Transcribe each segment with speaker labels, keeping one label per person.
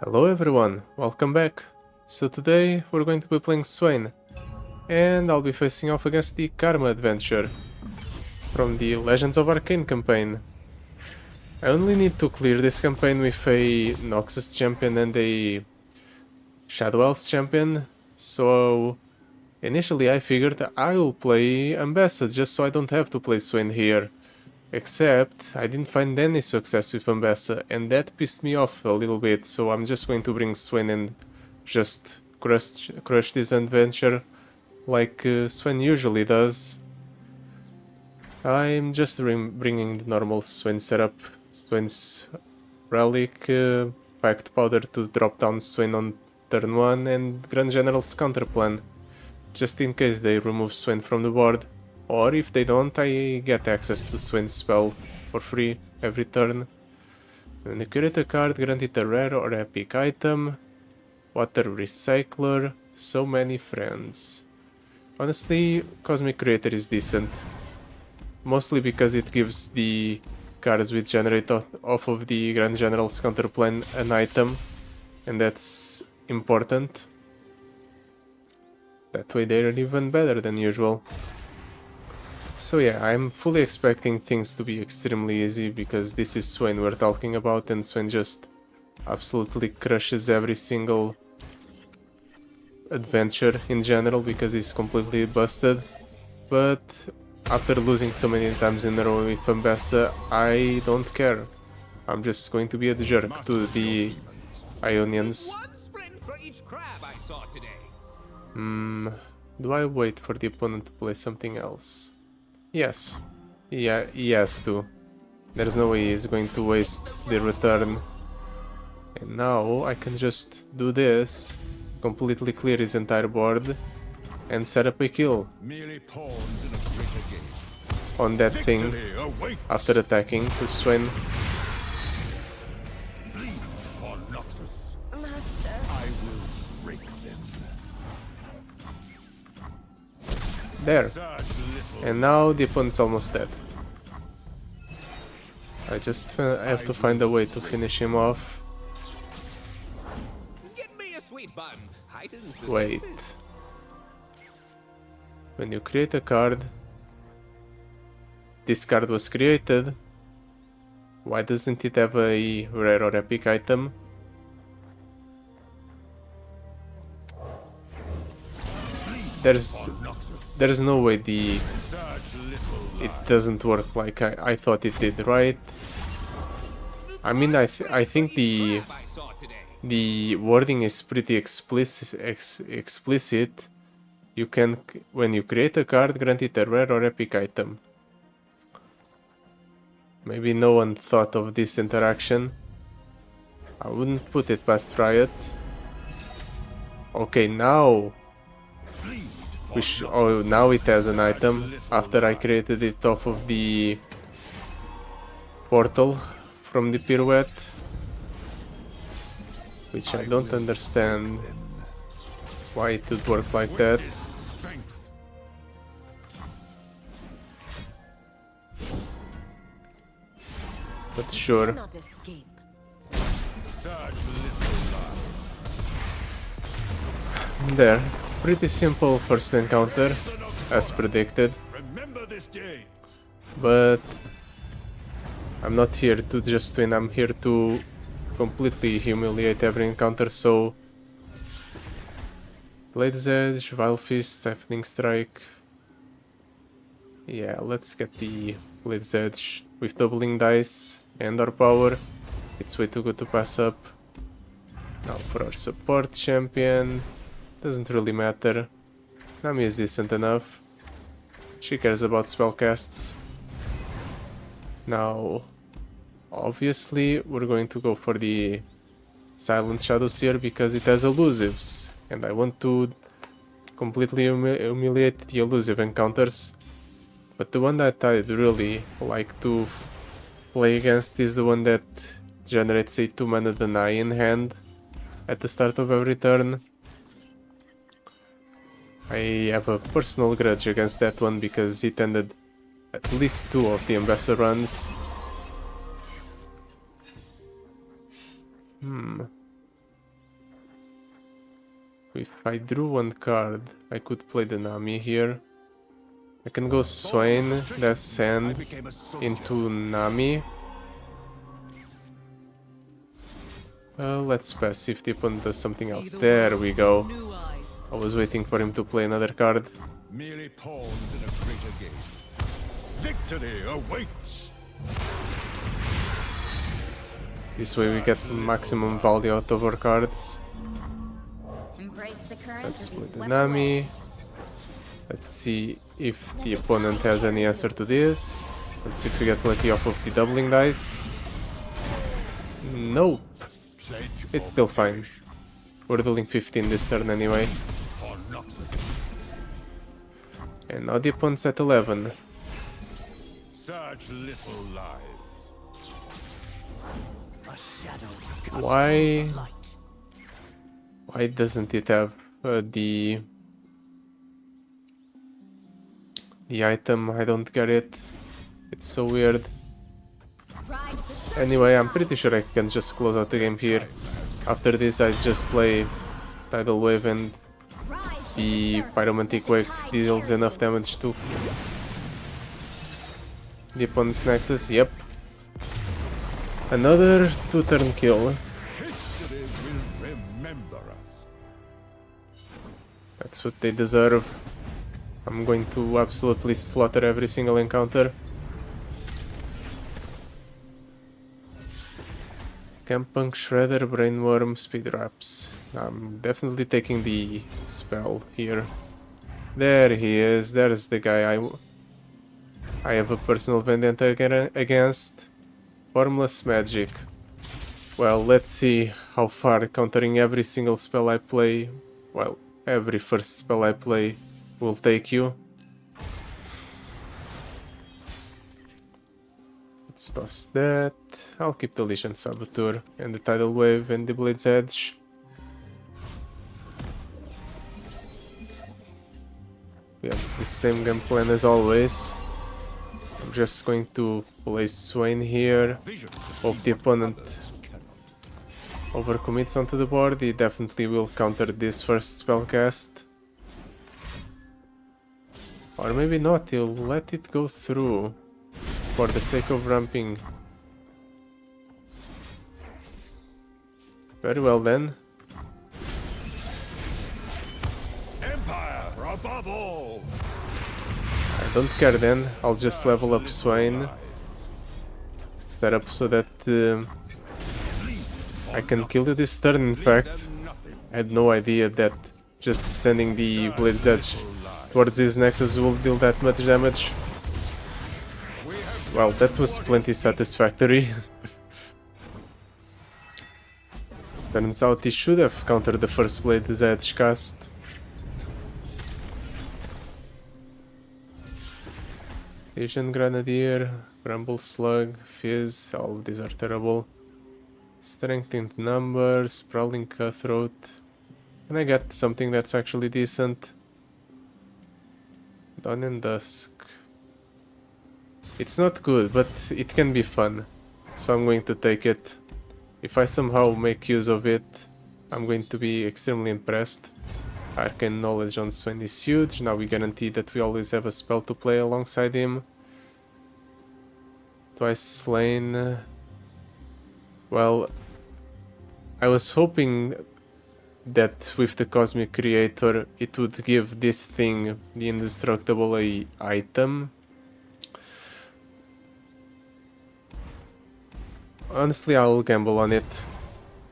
Speaker 1: Hello everyone, welcome back. So today we're going to be playing Swain, and I'll be facing off against the Karma adventure from the Legends of Arcane campaign. I only need to clear this campaign with a Noxus champion and a Shadow Elves champion, so initially I figured I will play Ambessa just so I don't have to play Swain here. Except, I didn't find any success with Ambessa, and that pissed me off a little bit, so I'm just going to bring Swain and just crush this adventure like Swain usually does. I'm just bringing the normal Swain setup, Swain's Relic, Packed Powder to drop down Swain on turn 1, and Grand General's counter plan, just in case they remove Swain from the board. Or if they don't, I get access to Swain's spell for free every turn. When you create a card, grant it a rare or epic item. Water Recycler, so many friends. Honestly, Cosmic Creator is decent. Mostly because it gives the cards which generate off of the Grand General's counterplan an item, and that's important. That way they're even better than usual. So yeah, I'm fully expecting things to be extremely easy because this is Swain we're talking about, and Swain just absolutely crushes every single adventure in general because he's completely busted. But after losing so many times in a row with Ambessa, I don't care. I'm just going to be a jerk to the Ionians. Do I wait for the opponent to play something else? Yes. Yeah, he has to. There's no way he's going to waste the return. And now I can just do this, completely clear his entire board, and set up a kill on that thing after attacking with Swain. There. And now the opponent's almost dead. I just have to find a way to finish him off. Wait. When you create a card, this card was created. Why doesn't it have a rare or epic item? There's no way it doesn't work like I thought it did, right? I mean, I think the wording is pretty explicit. You can, when you create a card, grant it a rare or epic item. Maybe no one thought of this interaction. I wouldn't put it past Riot. Okay, now now it has an item after I created it off of the portal from the pirouette, which I don't understand why it would work like that. But sure. There. Pretty simple first encounter, as predicted. But I'm not here to just win, I'm here to completely humiliate every encounter, so Blade's Edge, Vile Fist, Siphoning Strike. Yeah, let's get the Blade's Edge with doubling dice and our power. It's way too good to pass up. Now for our support champion. Doesn't really matter. Nami is decent enough. She cares about spellcasts. Now, obviously, we're going to go for the Silent Shadows here because it has elusives. And I want to completely humiliate the elusive encounters. But the one that I'd really like to play against is the one that generates a 2-mana deny in hand at the start of every turn. I have a personal grudge against that one because it ended at least 2 of the Ambessa runs. if I drew one card, I could play the Nami here. I can go Swain, that's sand, into Nami. Let's pass if the opponent does something else. There we go. I was waiting for him to play another card.
Speaker 2: Merely pawns in a greater game. Victory awaits!
Speaker 1: This way we get maximum value out of our cards. Let's play the Nami. Let's see if the opponent has any answer to this. Let's see if we get lucky off of the doubling dice. Nope. It's still fine. We're dealing 15 this turn anyway. And now the opponent's at 11.
Speaker 2: Such little lives.
Speaker 1: Why doesn't it have the item? I don't get it. It's so weird. Anyway, I'm pretty sure I can just close out the game here. After this, I just play Tidal Wave and the Pyromantic Wave deals enough damage to the opponent's Nexus. Yep. Another 2-turn kill.
Speaker 2: History will remember us.
Speaker 1: That's what they deserve. I'm going to absolutely slaughter every single encounter. Campunk, Shredder, Brainworm, Speed Wraps. I'm definitely taking the spell here. There he is. There's the guy I have a personal vendetta against. Formless Magic. Well, let's see how far countering every single spell I play, well, every first spell I play will take you. Let's toss that. I'll keep the Legion Saboteur and the Tidal Wave and the Blade's Edge. We have the same game plan as always. I'm just going to place Swain here. Hope the opponent overcommits onto the board. He definitely will counter this first spell cast. Or maybe not, he'll let it go through for the sake of ramping. Very well then.
Speaker 2: Empire above all!
Speaker 1: I don't care then, I'll just level up Swain. Set up so that I can kill you this turn. In fact, I had no idea that just sending the Blade's Edge towards his Nexus will deal that much damage. Well, that was plenty satisfactory. Turns out he should have countered the first Blade's Edge cast. Asian Grenadier, Grumble Slug, Fizz, all of these are terrible. Strength in numbers, Sprawling Cutthroat. Can I get something that's actually decent? Dawn and Dusk. It's not good, but it can be fun. So I'm going to take it. If I somehow make use of it, I'm going to be extremely impressed. Arcane knowledge on Swain is huge. Now we guarantee that we always have a spell to play alongside him. Twice slain. Well, I was hoping that with the Cosmic Creator it would give this thing, the Indestructible, a item. Honestly, I'll gamble on it.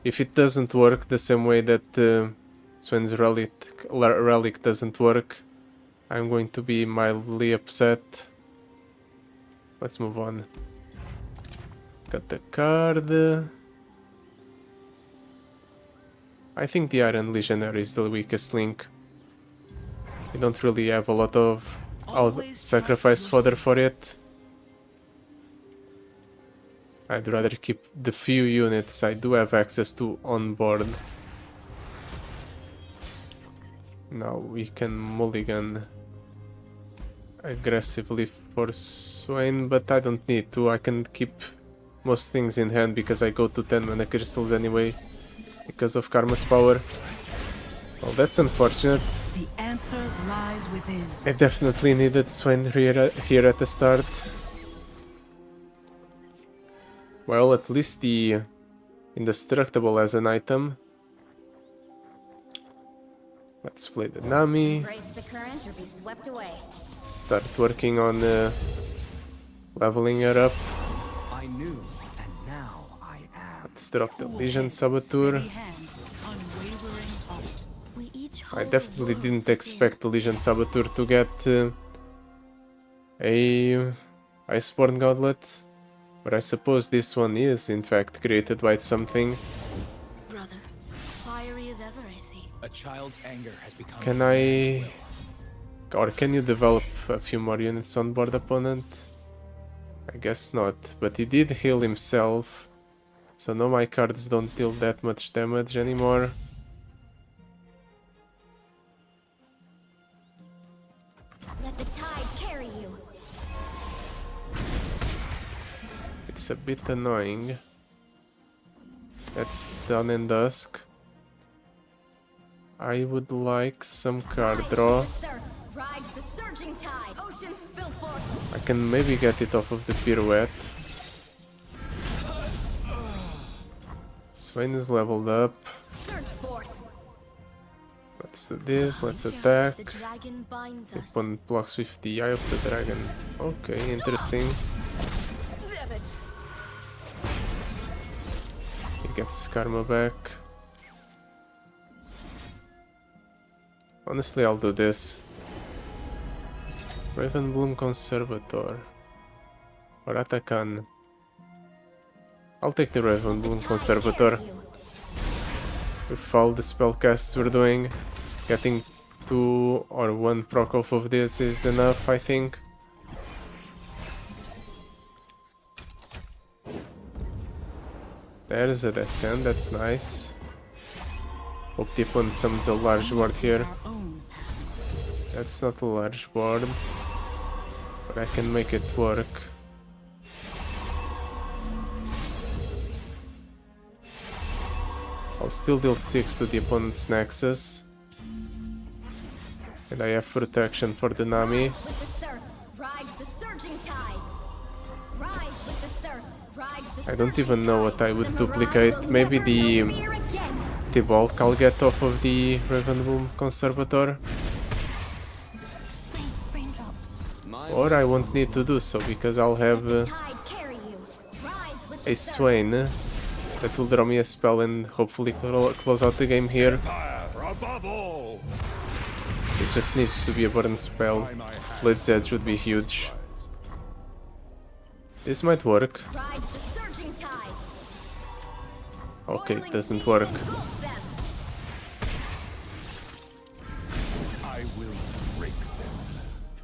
Speaker 1: If it doesn't work the same way that Swain's relic doesn't work, I'm going to be mildly upset. Let's move on. Got the card. I think the Iron Legionary is the weakest link. We don't really have a lot of sacrifice fodder for it. I'd rather keep the few units I do have access to on board. Now we can mulligan aggressively for Swain, but I don't need to. I can keep most things in hand because I go to 10 mana crystals anyway, because of Karma's power. Well, that's unfortunate.
Speaker 3: The answer lies within.
Speaker 1: I definitely needed Swain here at the start. Well, at least the indestructible as an item. Let's play the Nami.
Speaker 4: Embrace the current or be swept away.
Speaker 1: Start working on leveling her up.
Speaker 5: I knew, and now I am.
Speaker 1: Let's drop the Legion Saboteur.
Speaker 3: Steady hand, unwavering hope.
Speaker 4: We each
Speaker 1: I
Speaker 4: hold
Speaker 1: definitely
Speaker 4: one
Speaker 1: didn't
Speaker 4: within.
Speaker 1: expect the Legion Saboteur to get a Iceborne Gauntlet, but I suppose this one is in fact created by something.
Speaker 4: Brother, fiery as ever, I see.
Speaker 5: A child's anger has become.
Speaker 1: Can I... or can you develop a few more units on board opponent? I guess not, but he did heal himself, so now my cards don't deal that much damage anymore.
Speaker 4: Let the tide carry you.
Speaker 1: It's a bit annoying. That's done in dusk. I would like some card draw.
Speaker 4: Rides the surging tide. Ocean spill forth.
Speaker 1: I can maybe get it off of the pirouette. Swain is leveled up.
Speaker 4: Surge forth.
Speaker 1: Let's do this, let's attack.
Speaker 4: The dragon binds
Speaker 1: The
Speaker 4: us.
Speaker 1: opponent blocks with the Eye of the Dragon. Okay, interesting.
Speaker 4: Damn it.
Speaker 1: He gets Karma back. Honestly, I'll do this. Ravenbloom Conservator. Or Atakan. I'll take the Ravenbloom Conservator. With all the spellcasts we're doing, getting 2 or 1 proc off of this is enough, I think. There's a Death's Hand, that's nice. Hope the opponent summons a large board here.
Speaker 3: Our own.
Speaker 1: That's not a large board, but I can make it work. I'll still deal 6 to the opponent's Nexus. And I have protection for the Nami.
Speaker 4: With the surf, rides the surging tides. Rise with the surf, rides the
Speaker 1: I don't even
Speaker 4: surging
Speaker 1: know what I
Speaker 4: tides.
Speaker 1: would
Speaker 4: The mirage
Speaker 1: duplicate.
Speaker 4: will
Speaker 1: Maybe
Speaker 4: never
Speaker 1: the
Speaker 4: know fear again.
Speaker 1: bulk I'll get off of the Ravenbloom Conservator.
Speaker 4: Faint raindrops.
Speaker 1: Or I won't need to do so because I'll have
Speaker 4: The tide carry you. Rise with
Speaker 1: a
Speaker 4: the surf.
Speaker 1: Swain that will draw me a spell and hopefully close out the game here.
Speaker 2: Fire above all.
Speaker 1: It just needs to be a burn spell. Blades Edge would be huge. This might work.
Speaker 4: Rides the surging tides.
Speaker 1: Okay, it
Speaker 4: Boiling
Speaker 1: doesn't
Speaker 4: seas
Speaker 1: work.
Speaker 4: engulf them.
Speaker 2: I will break them.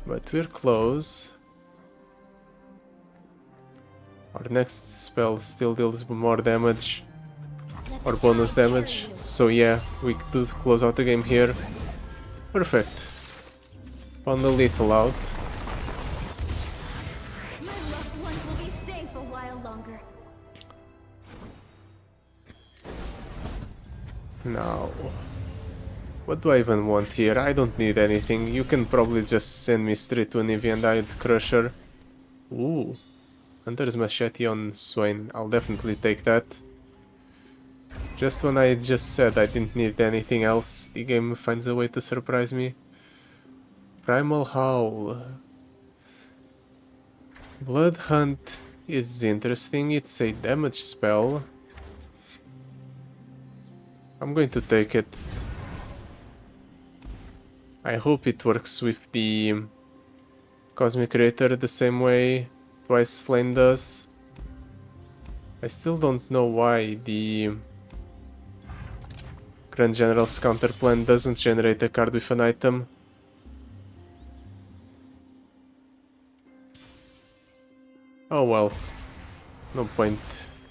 Speaker 1: But we're close. Our next spell still deals more damage.
Speaker 4: Let
Speaker 1: Or
Speaker 4: the
Speaker 1: bonus
Speaker 4: tide carry
Speaker 1: damage.
Speaker 4: you.
Speaker 1: So yeah, we do close out the game here. Perfect. Found the lethal out.
Speaker 4: My loved ones will be safe a while longer.
Speaker 1: Now, what do I even want here? I don't need anything. You can probably just send me straight to Anivia and I'd crush her. Ooh. Hunter's Machete on Swain. I'll definitely take that. Just when I just said I didn't need anything else, the game finds a way to surprise me. Primal Howl. Blood Hunt is interesting. It's a damage spell. I'm going to take it. I hope it works with the Cosmic Creator the same way Twice Slain does. I still don't know why the Grand General's counter plan doesn't generate a card with an item. Oh well, no point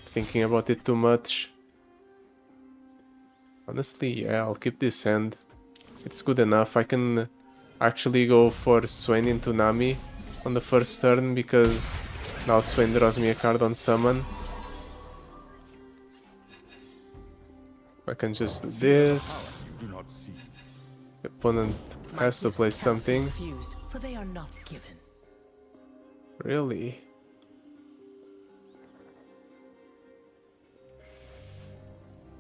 Speaker 1: thinking about it too much. Honestly, yeah, I'll keep this hand. It's good enough. I can actually go for Swain into Nami on the first turn because now Swain draws me a card on summon. I can just do this.
Speaker 2: do not see.
Speaker 1: The opponent has to play something.
Speaker 5: Refused, for they are not given.
Speaker 1: Really?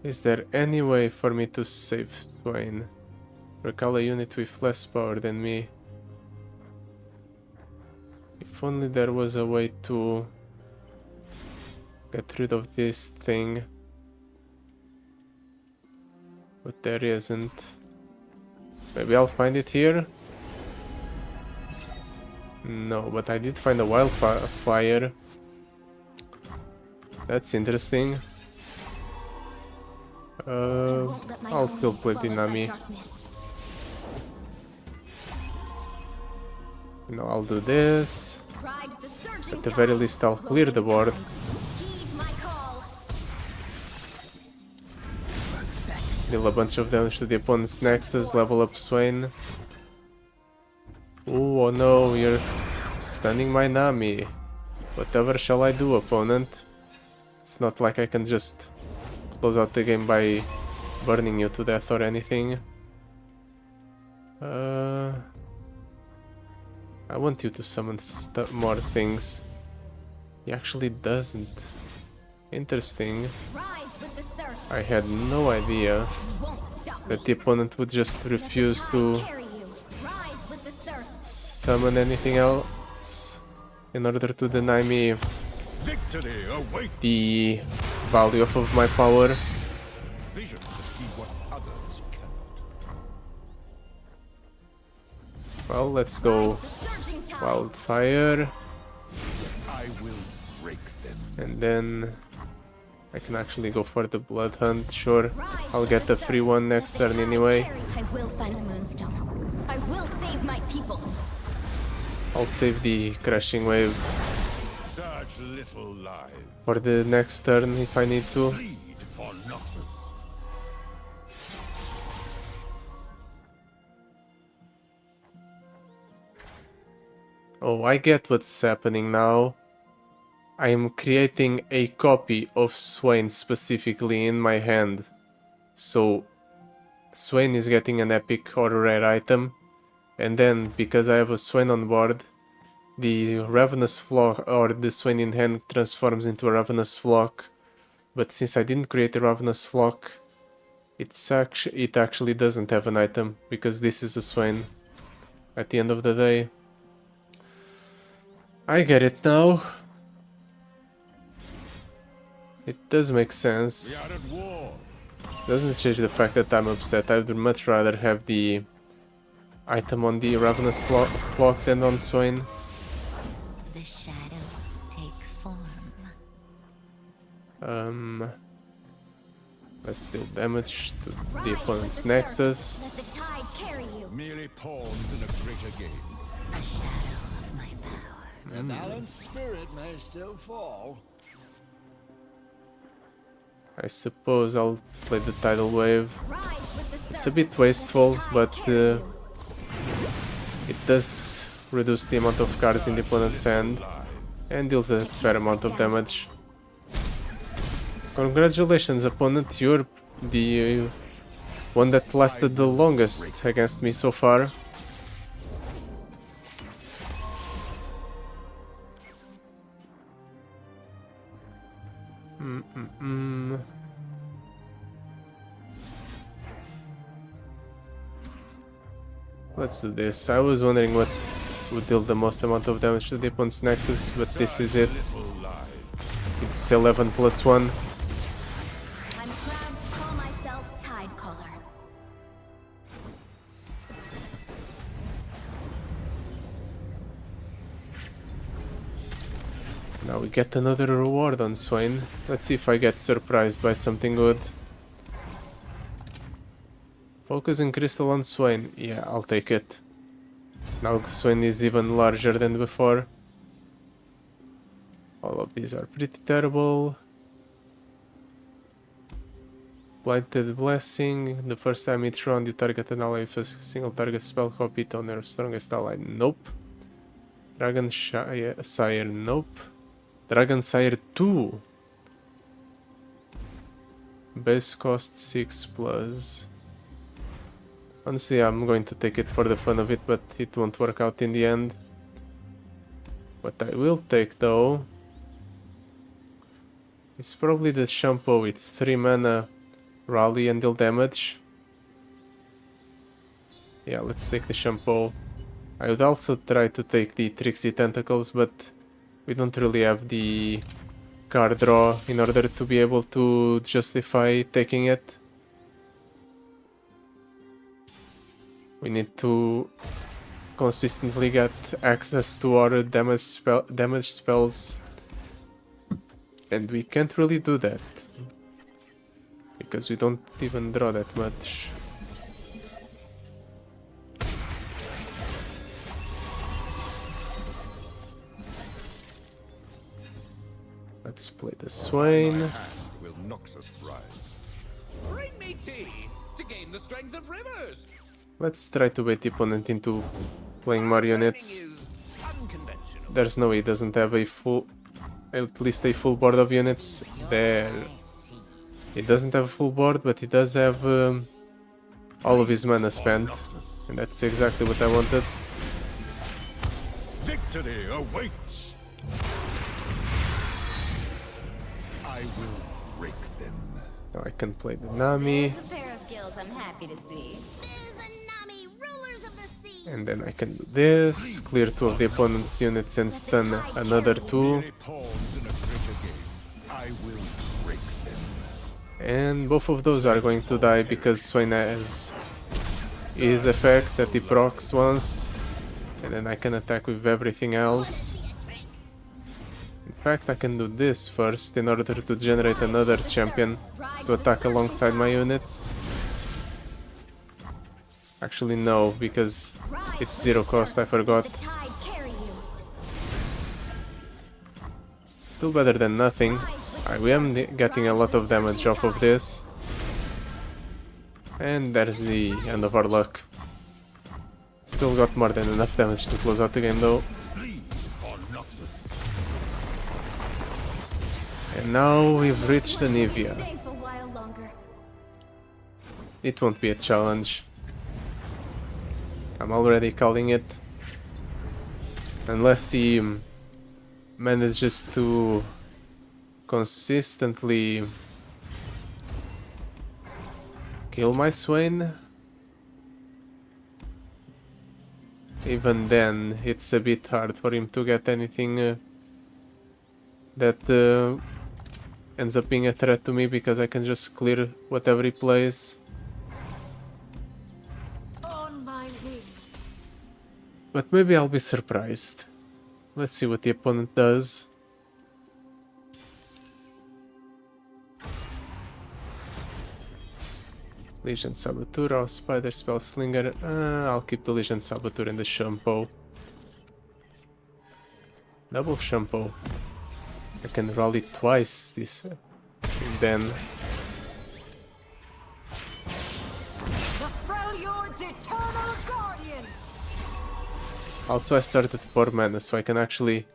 Speaker 1: Is there any way for me to save Swain? Recall a unit with less power than me. If only there was a way to get rid of this thing. But there isn't. Maybe I'll find it here? No, but I did find a wildfire. That's interesting. I'll still play Dynami. No, I'll do this. At the very least, I'll clear the board. Deal a bunch of damage to the opponent's Nexus, level up Swain. Ooh, oh no, you're stunning my Nami. Whatever shall I do, opponent? It's not like I can just close out the game by burning you to death or anything. I want you to summon more things. He actually doesn't. Interesting. I had no idea that the opponent would just refuse to summon anything else in order to deny me the value of my power.
Speaker 2: Vision to see what others cannot.
Speaker 1: Well, let's go wildfire,
Speaker 2: I will break them.
Speaker 1: and then I can actually go for the blood hunt. Sure, I'll get the free one next turn anyway.
Speaker 4: I will find the moonstone. I will save my people.
Speaker 1: I'll save the crushing wave
Speaker 2: Such little lives.
Speaker 1: for the next turn if I need to.
Speaker 2: Bleed for Noxus.
Speaker 1: Oh, I get what's happening now. I am creating a copy of Swain specifically in my hand. So Swain is getting an epic or rare item. And then, because I have a Swain on board, the Ravenous Flock or the Swain in hand transforms into a Ravenous Flock. But since I didn't create a Ravenous Flock, it actually doesn't have an item, because this is a Swain at the end of the day. I get it now. It does make
Speaker 2: We
Speaker 1: sense.
Speaker 2: are at war.
Speaker 1: Doesn't change the fact that I'm upset. I would much rather have the item on the Ravenous Flock than on Swain.
Speaker 4: The shadows take form.
Speaker 1: Let's deal damage to the opponent's Nexus.
Speaker 4: Let the tide carry you.
Speaker 2: Merely pawns in a greater game.
Speaker 4: A shadow of my power.
Speaker 6: The balanced spirit may still fall.
Speaker 1: I suppose I'll play the Tidal Wave.
Speaker 4: Rise with the
Speaker 1: It's a bit wasteful, but it does reduce the amount of cards in the opponent's hand and deals a fair amount of damage. Congratulations, opponent, you're the one that lasted the longest against me so far. Let's do this. I was wondering what would deal the most amount of damage to the opponent's Nexus, but this is it. It's 11 plus 1.
Speaker 4: I'm proud to call myself Tidecaller.
Speaker 1: Now we get another reward on Swain. Let's see if I get surprised by something good. Focus and crystal on Swain. Yeah, I'll take it. Now Swain is even larger than before. All of these are pretty terrible. Blighted Blessing. The first time each round you target an ally with a single target spell, copy it on their strongest ally. Nope. Dragon Sire. Nope. Dragon Sire 2. Base cost 6 plus. Honestly, I'm going to take it for the fun of it, but it won't work out in the end. What I will take though is probably the shampoo. It's 3 mana, rally and deal damage. Yeah, let's take the shampoo. I would also try to take the Trixie Tentacles, but we don't really have the card draw in order to be able to justify taking it. We need to consistently get access to our damage spells, and we can't really do that because we don't even draw that much. Let's play the Swain.
Speaker 2: Will Noxus rise?
Speaker 7: Bring me tea to gain the strength of rivers.
Speaker 1: Let's try to bait the opponent into playing more units.
Speaker 7: Training is unconventional.
Speaker 1: There's no way he doesn't have a full, at least a full board of units. There. He doesn't have a full board, but he does have all of his mana spent. And that's exactly what I wanted.
Speaker 2: Victory awaits! I will break them.
Speaker 1: Now I can play the Nami.
Speaker 4: There's a pair of gills I'm happy to see. There's a Nami, rulers of the sea.
Speaker 1: And then I can do this, clear 2 of the opponent's units and stun another 2.
Speaker 2: Mere pawns in a greater game. I will break them.
Speaker 1: And both of those are going to die because Swain has his effect that he procs once. And then I can attack with everything else. In fact, I can do this first in order to generate another champion to attack alongside my units. Actually no, because it's 0 cost, I forgot.
Speaker 4: The tide carry you.
Speaker 1: Still better than nothing. We am getting a lot of damage off of this. And there's the end of our luck. Still got more than enough damage to close out the game though.
Speaker 2: For Noxus.
Speaker 1: And now we've reached Anivia.
Speaker 4: Stay for a while longer.
Speaker 1: It won't be a challenge. I'm already calling it. Unless he manages to consistently kill my Swain. Even then, it's a bit hard for him to get anything that ends up being a threat to me, because I can just clear whatever he plays.
Speaker 4: On my wings.
Speaker 1: But maybe I'll be surprised. Let's see what the opponent does. Legion Saboteur or Spider Spell Slinger. I'll keep the Legion Saboteur and the Shampoo. Double Shampoo. I can rally twice this. And then.
Speaker 3: The Freljord's eternal guardian.
Speaker 1: Also, I started 4 mana, so I can actually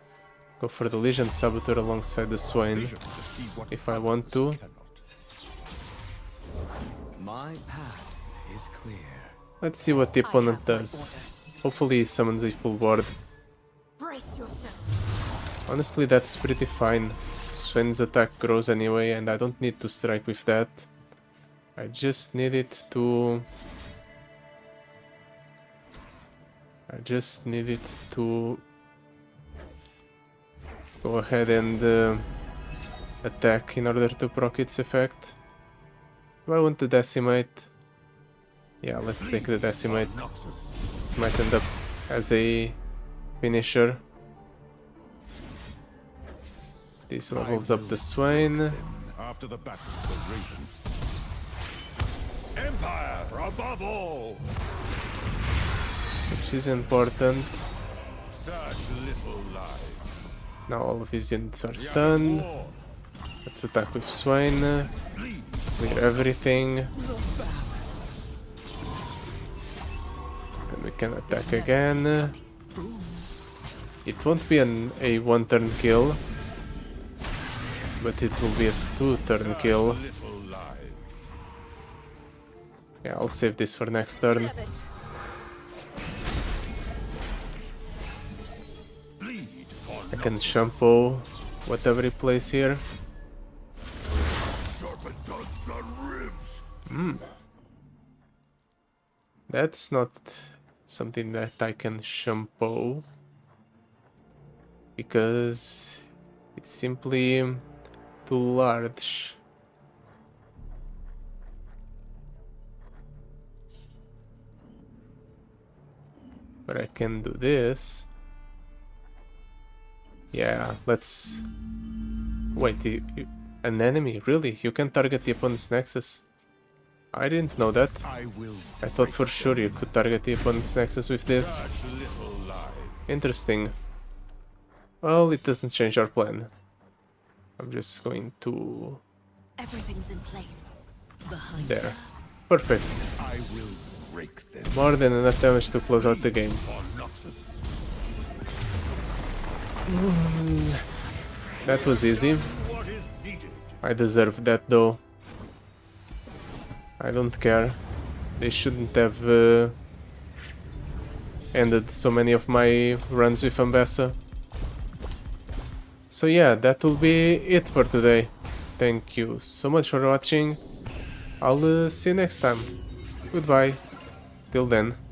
Speaker 1: go for the Legion Saboteur alongside the Swain
Speaker 2: Vision to see what
Speaker 1: if I want to.
Speaker 2: others cannot.
Speaker 5: My path is clear.
Speaker 1: Let's see what the opponent does. Hopefully he summons a full board.
Speaker 3: Brace yourself.
Speaker 1: Honestly, that's pretty fine. Swain's attack grows anyway, and I don't need to strike with that. I just need it to... go ahead and attack in order to proc its effect. Do I want to decimate? Yeah, let's take the decimate. Might end up as a finisher. This levels up the Swain.
Speaker 2: After the battle, the ravens. Empire above all!
Speaker 1: Which is important.
Speaker 2: Such little lives.
Speaker 1: Now all of his units are stunned.
Speaker 2: War.
Speaker 1: Let's attack with Swain. Clear everything. Then we can attack again. It won't be a 1-turn kill, but it will be a 2-turn kill.
Speaker 2: Little lives.
Speaker 1: Yeah, I'll save this for next turn.
Speaker 2: Bleed for
Speaker 1: I can shampoo whatever he plays here.
Speaker 2: sharpen dust on ribs.
Speaker 1: That's not something that I can shampoo because it's simply too large. But I can do this. Yeah, let's... Wait, an enemy? Really? You can target the opponent's nexus? I didn't know that.
Speaker 2: I will
Speaker 1: I thought for sure you could target the opponent's nexus with this.
Speaker 2: touch little lives.
Speaker 1: Interesting. Well, it doesn't change our plan. I'm just going to...
Speaker 3: Everything's in place. Behind
Speaker 1: there. Perfect.
Speaker 2: I will break them
Speaker 1: More than enough damage to close out the game.
Speaker 2: for Noxus.
Speaker 1: That was easy.
Speaker 2: What is needed?
Speaker 1: I deserve that though. I don't care. They shouldn't have ended so many of my runs with Ambessa. So yeah, that will be it for today. Thank you so much for watching. I'll see you next time. Goodbye. Till then.